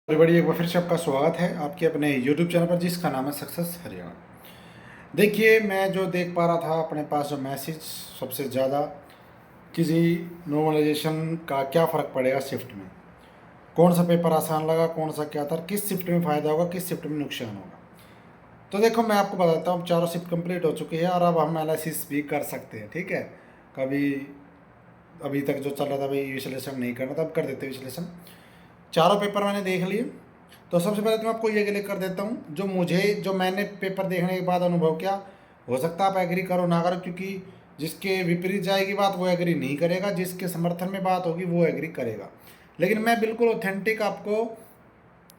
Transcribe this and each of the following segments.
बड़ी एक बार फिर से आपका स्वागत है आपके अपने YouTube चैनल पर जिसका नाम है सक्सेस हरियाणा। देखिए, मैं जो देख पा रहा था अपने पास जो मैसेज सबसे ज़्यादा किसी नॉर्मलाइजेशन का क्या फ़र्क पड़ेगा शिफ्ट में, कौन सा पेपर आसान लगा, कौन सा क्या था, किस शिफ्ट में फ़ायदा होगा, किस शिफ्ट में नुकसान होगा। तो देखो, मैं आपको बताता हूँ, चारों शिफ्ट कंप्लीट हो चुकी है और अब हम एनालिसिस भी कर सकते हैं। ठीक है, कभी अभी तक जो चल रहा था भाई विश्लेषण नहीं करना था, अब कर देते हैं विश्लेषण। चारों पेपर मैंने देख लिए। तो सबसे पहले तो मैं आपको ये क्लियर कर देता हूँ, जो मैंने पेपर देखने के बाद अनुभव किया। हो सकता है आप एग्री करो ना करो, क्योंकि जिसके विपरीत जाएगी बात वो एग्री नहीं करेगा, जिसके समर्थन में बात होगी वो एग्री करेगा। लेकिन मैं बिल्कुल ऑथेंटिक आपको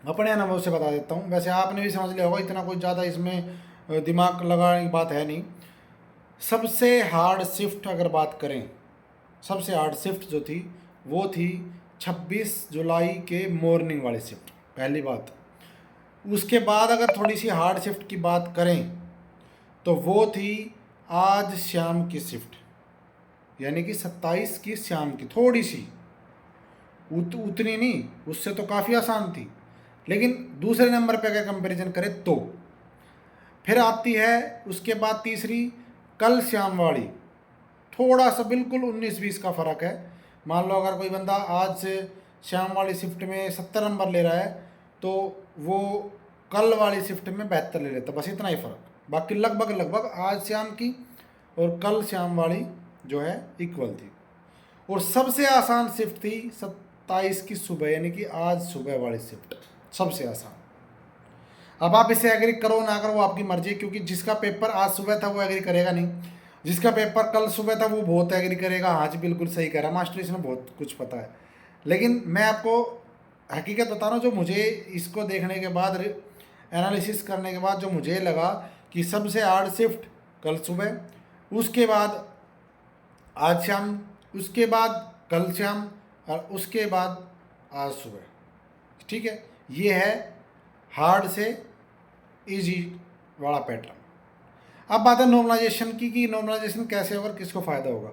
अपने अनुभव से बता देता हूँ। वैसे आपने भी समझ लिया होगा, इतना कुछ ज़्यादा इसमें दिमाग लगाने की बात है नहीं। सबसे हार्ड शिफ्ट अगर बात करें, सबसे हार्ड शिफ्ट जो थी वो थी 26 जुलाई के मॉर्निंग वाली शिफ्ट, पहली बात। उसके बाद अगर थोड़ी सी हार्ड शिफ्ट की बात करें तो वो थी आज शाम की शिफ्ट, यानी कि 27 की शाम की। थोड़ी सी उतनी नहीं, उससे तो काफ़ी आसान थी, लेकिन दूसरे नंबर पे अगर कंपैरिजन करें तो फिर आती है उसके बाद तीसरी कल शाम वाली। थोड़ा सा बिल्कुल 19-20 का फ़र्क है। मान लो अगर कोई बंदा आज से शाम वाली शिफ्ट में 70 नंबर ले रहा है तो वो कल वाली शिफ्ट में 72 ले लेता, बस इतना ही फ़र्क। बाकी लगभग लगभग आज शाम की और कल शाम वाली जो है इक्वल थी। और सबसे आसान शिफ्ट थी 27 की सुबह, यानी कि आज सुबह वाली शिफ्ट सबसे आसान। अब आप इसे एग्री करो ना करो वो आपकी मर्जी है, क्योंकि जिसका पेपर आज सुबह था वो एग्री करेगा नहीं, जिसका पेपर कल सुबह था वो बहुत एग्री करेगा। हाँ जी, बिल्कुल सही कह रहा मास्टर, इसमें बहुत कुछ पता है। लेकिन मैं आपको हकीकत बता रहा हूँ, जो मुझे इसको देखने के बाद एनालिसिस करने के बाद जो मुझे लगा कि सबसे हार्ड शिफ्ट कल सुबह, उसके बाद आज शाम, उसके बाद कल शाम और उसके बाद आज सुबह। ठीक है, ये है हार्ड से इजी वाला पैटर्न। अब बात है नॉर्मलाइजेशन की, कि नॉर्मलाइजेशन कैसे होगा, किसको फ़ायदा होगा।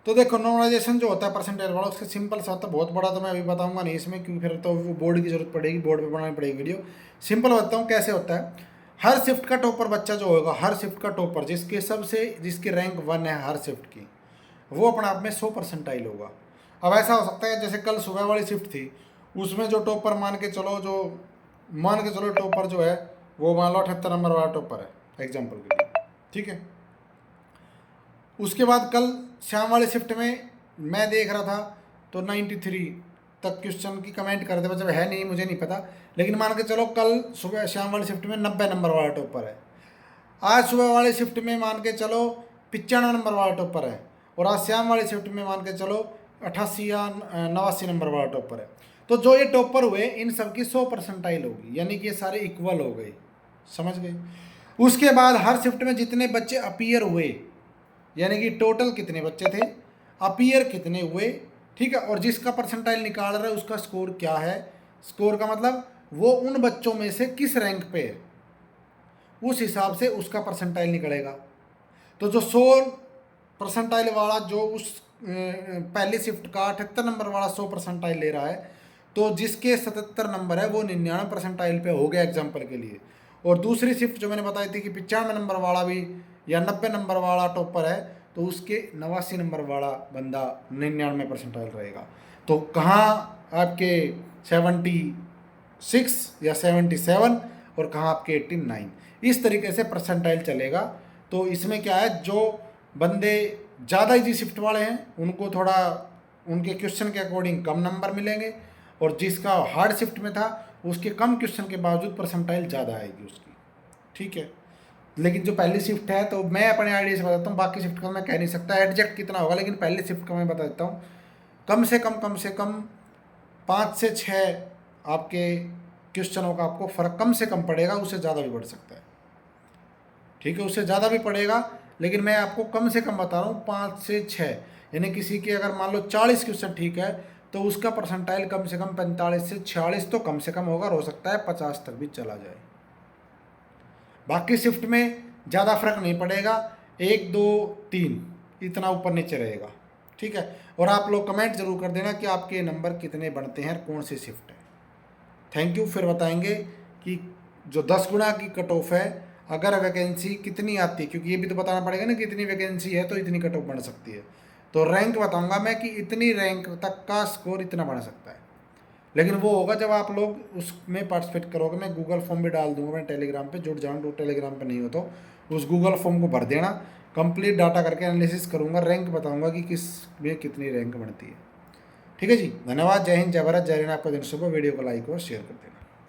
तो देखो, नॉर्मलाइजेशन जो होता है परसेंटेज वाला, उसका सिंपल सा होता है। बहुत बड़ा तो मैं अभी बताऊंगा नहीं इसमें, क्योंकि फिर तो वो बोर्ड की जरूरत पड़ेगी, बोर्ड पे बनानी पड़ेगी वीडियो। सिंपल बताता हूँ कैसे होता है। हर शिफ्ट का टॉपर बच्चा जो होगा, हर शिफ्ट का टॉपर जिसकी रैंक 1 है हर शिफ्ट की, वो अपने आप में 100 परसेंटाइल होगा। अब ऐसा हो सकता है जैसे कल सुबह वाली शिफ्ट थी, उसमें जो टॉपर मान के चलो टॉपर जो है वो मान लो 78 नंबर वाला टॉपर है एग्जाम्पल के लिए। ठीक है, उसके बाद कल शाम वाली शिफ्ट में मैं देख रहा था तो 93 तक क्वेश्चन की कमेंट कर दे, मतलब है नहीं, मुझे नहीं पता, लेकिन मान के चलो कल सुबह शाम वाली शिफ्ट में 90 नंबर वाला टॉपर है। आज सुबह वाली शिफ्ट में मान के चलो 95 नंबर वाला टॉपर है, और आज शाम वाली शिफ्ट में मान के चलो 88 या 89 नंबर वाला टॉपर है। तो जो ये टॉपर हुए इन सबकी 100 परसेंटाइल होगी, यानी कि ये सारे इक्वल हो गए। समझ गए। उसके बाद हर शिफ्ट में जितने बच्चे अपीयर हुए, यानी कि टोटल कितने बच्चे थे, अपीयर कितने हुए, ठीक है, और जिसका परसेंटाइल निकाल रहा है उसका स्कोर क्या है। स्कोर का मतलब वो उन बच्चों में से किस रैंक पे है, उस हिसाब से उसका परसेंटाइल निकलेगा। तो जो 100 परसेंटाइल वाला जो उस पहली शिफ्ट का 78 नंबर वाला 100 परसेंटाइल ले रहा है, तो जिसके 77 नंबर है वो 99 परसेंटाइल पे हो गया एग्जाम्पल के लिए। और दूसरी शिफ्ट जो मैंने बताई थी कि 95 नंबर वाला भी या 90 नंबर वाला टॉपर है, तो उसके 89 नंबर वाला बंदा 99 परसेंटाइल रहेगा। तो कहाँ आपके 76 या 77 और कहाँ आपके 89, इस तरीके से परसेंटाइल चलेगा। तो इसमें क्या है, जो बंदे ज़्यादा इजी शिफ्ट वाले हैं उनको थोड़ा उनके क्वेश्चन के अकॉर्डिंग कम नंबर मिलेंगे, और जिसका हार्ड शिफ्ट में था उसके कम क्वेश्चन के बावजूद परसेंटाइल ज़्यादा आएगी उसकी। ठीक है, लेकिन जो पहली शिफ्ट है, तो मैं अपने आइडिया से बताता हूँ, बाकी शिफ्ट का मैं कह नहीं सकता एग्जैक्ट कितना होगा, लेकिन पहली शिफ्ट का मैं बता देता हूँ। कम से कम 5 से 6 आपके क्वेश्चनों का आपको फ़र्क कम से कम पड़ेगा, उससे ज़्यादा भी बढ़ सकता है। ठीक है, उससे ज़्यादा भी पड़ेगा, लेकिन मैं आपको कम से कम बता रहा हूँ 5 से 6। यानी किसी के अगर मान लो 40 क्वेश्चन ठीक है, तो उसका परसेंटाइल कम से कम 45 से 46 तो कम से कम होगा, हो सकता है 50 तक भी चला जाए। बाकी शिफ्ट में ज़्यादा फर्क नहीं पड़ेगा, 1 2 3 इतना ऊपर नीचे रहेगा। ठीक है, और आप लोग कमेंट जरूर कर देना कि आपके नंबर कितने बनते हैं और कौन सी शिफ्ट है। Thank you. फिर बताएंगे कि जो 10 गुना की कट ऑफ है, अगर वैकेंसी कितनी आती है, क्योंकि ये भी तो बताना पड़ेगा ना कि इतनी वैकेंसी है तो इतनी कट ऑफ बन सकती है। तो रैंक बताऊंगा मैं कि इतनी रैंक तक का स्कोर इतना बन सकता है। लेकिन वो होगा जब आप लोग उसमें पार्टिसिपेट करोगे। मैं गूगल फॉर्म भी डाल दूंगा, मैं टेलीग्राम पे जुड़ जाऊँ, तो टेलीग्राम पे नहीं हो तो उस गूगल फॉर्म को भर देना। कंप्लीट डाटा करके एनालिसिस करूंगा, रैंक बताऊंगा कि किस में कितनी रैंक बनती है। ठीक है जी, धन्यवाद। जय हिंद, जय भारत, जय हिंद। आपका दिन शुभ हो। वीडियो को लाइक और शेयर कर देना।